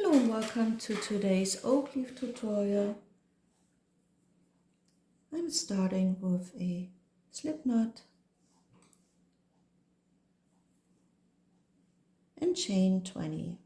Hello and welcome to today's oak leaf tutorial. I'm starting with a slip knot and chain 20.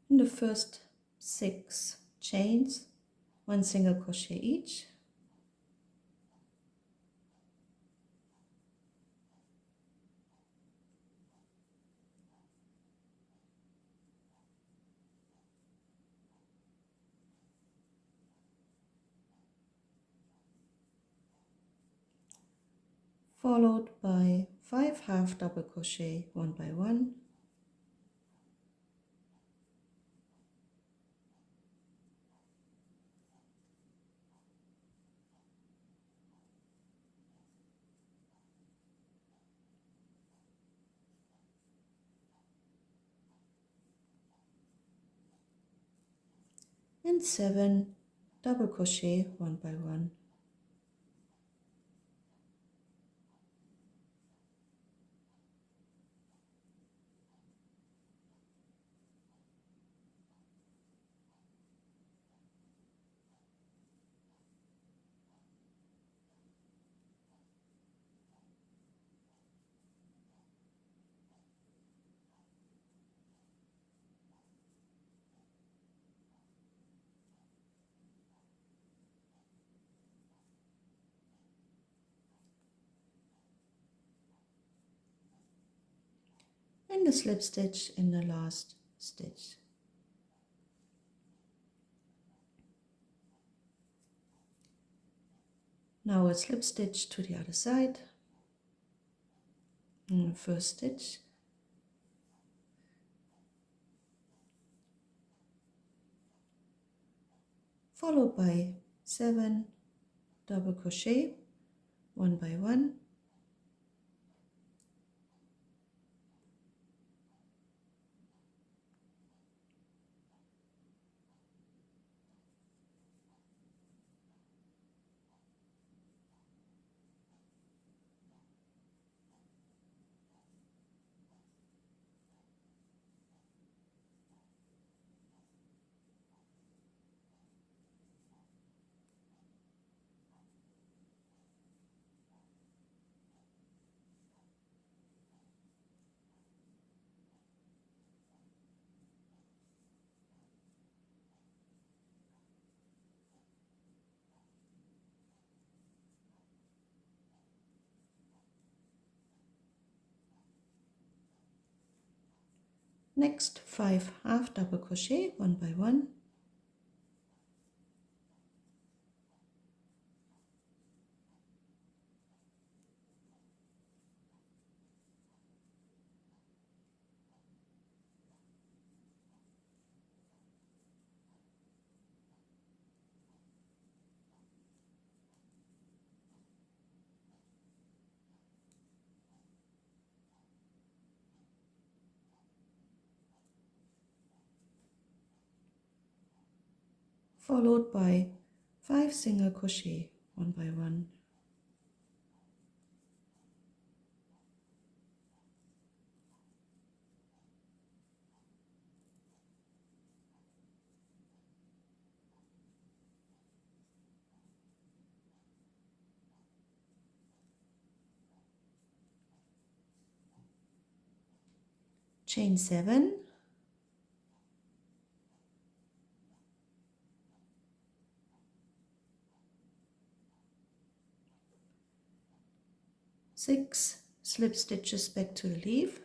In the first 6 chains, 1 single crochet each. Followed by 5 half double crochet one by one, and 7 double crochet one by one. And a slip stitch in the last stitch. Now a slip stitch to the other side, in the first stitch, followed by 7 double crochet one by one, next 5 half double crochet one by one, followed by 5 single crochet one by one. Chain 7, six slip stitches back to the leaf,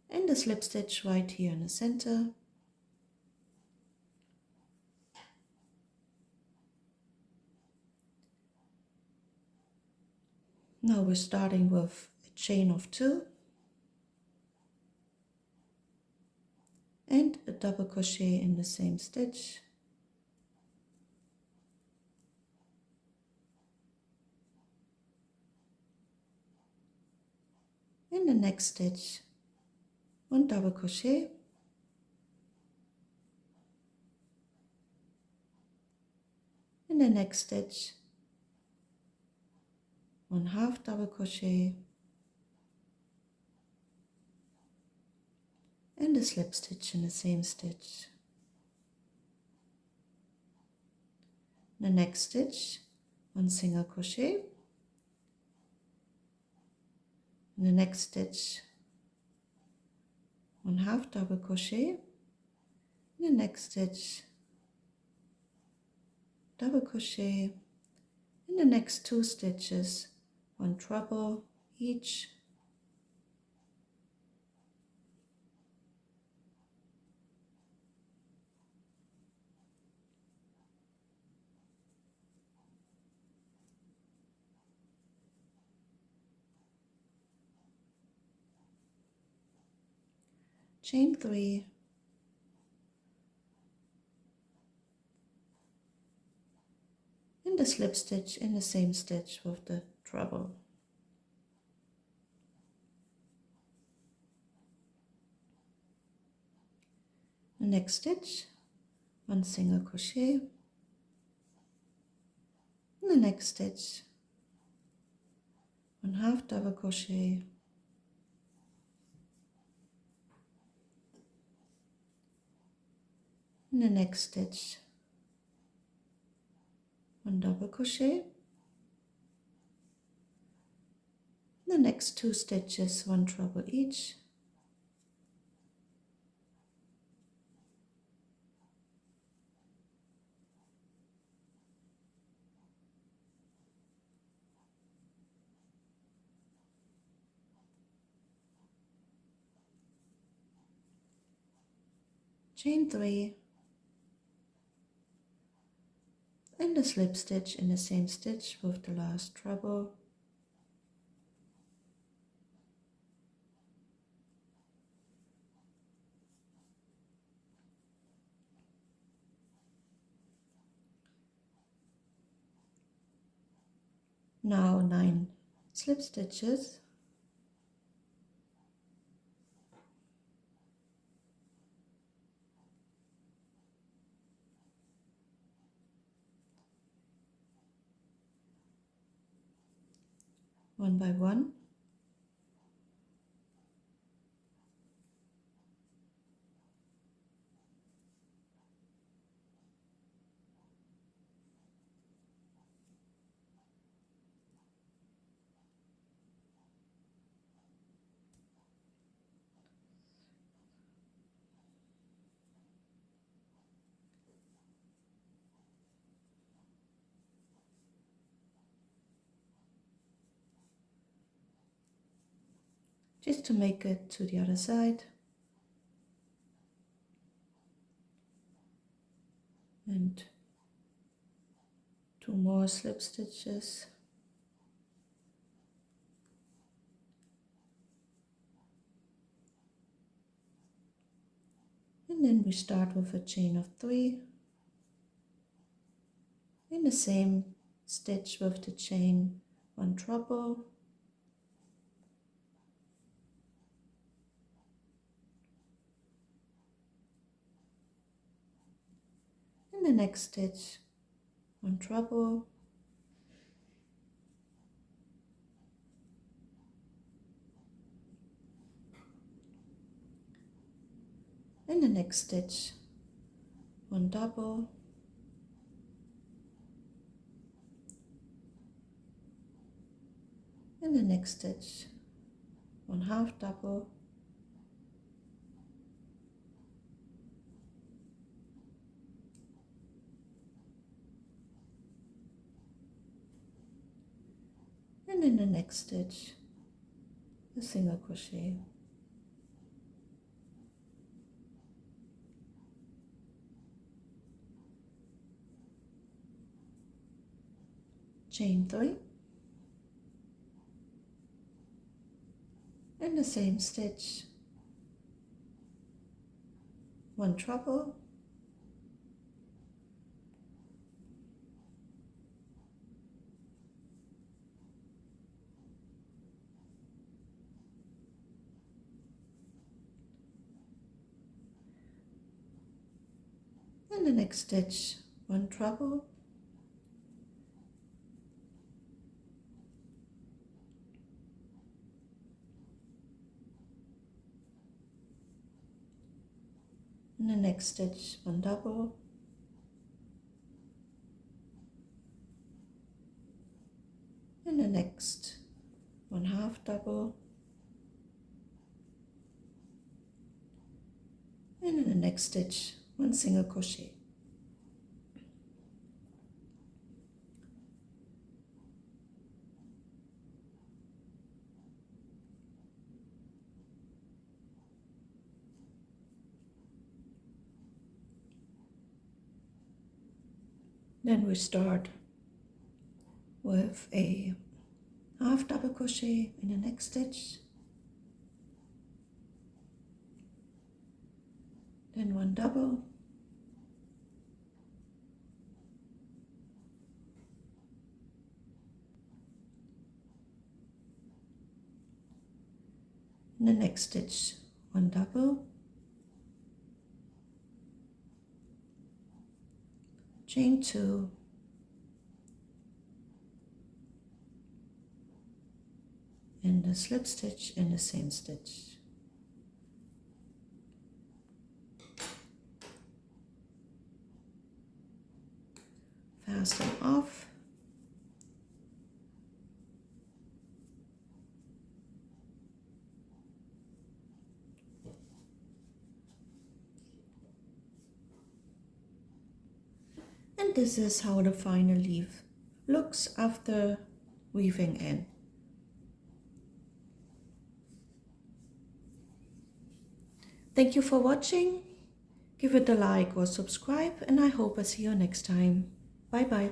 and a slip stitch right here in the center, Now we're starting with a chain of 2 and a double crochet in the same stitch. In the next stitch, 1 double crochet, in the next stitch, 1 half double crochet, and a slip stitch in the same stitch. In the next stitch, 1 single crochet, in the next stitch, 1 half double crochet, in the next stitch, double crochet, in the next 2 stitches, 1 treble each, chain 3, and a slip stitch in the same stitch with the treble. The next stitch, 1 single crochet, in the next stitch, 1 half double crochet, in the next stitch, 1 double crochet, in the next 2 stitches, 1 treble each, chain 3, and a slip stitch in the same stitch with the last treble. Now 9 slip stitches, one by one, just to make it to the other side, and 2 more slip stitches, and then we start with a chain of 3 in the same stitch with the chain, 1 treble, in the next stitch, 1 treble, in the next stitch, 1 double, in the next stitch, 1 half double, and in the next stitch, a single crochet. Chain 3, in the same stitch, 1 treble, in the next stitch 1 treble, in the next stitch 1 double, in the next 1 half double, and in the next stitch 1 single crochet. Then we start with a half double crochet in the next stitch, then 1 double, in the next stitch 1 double, chain 2, and a slip stitch in the same stitch. Fasten off, and this is how the final leaf looks after weaving in. Thank you for watching. Give it a like or subscribe, and I hope I see you next time. Bye bye.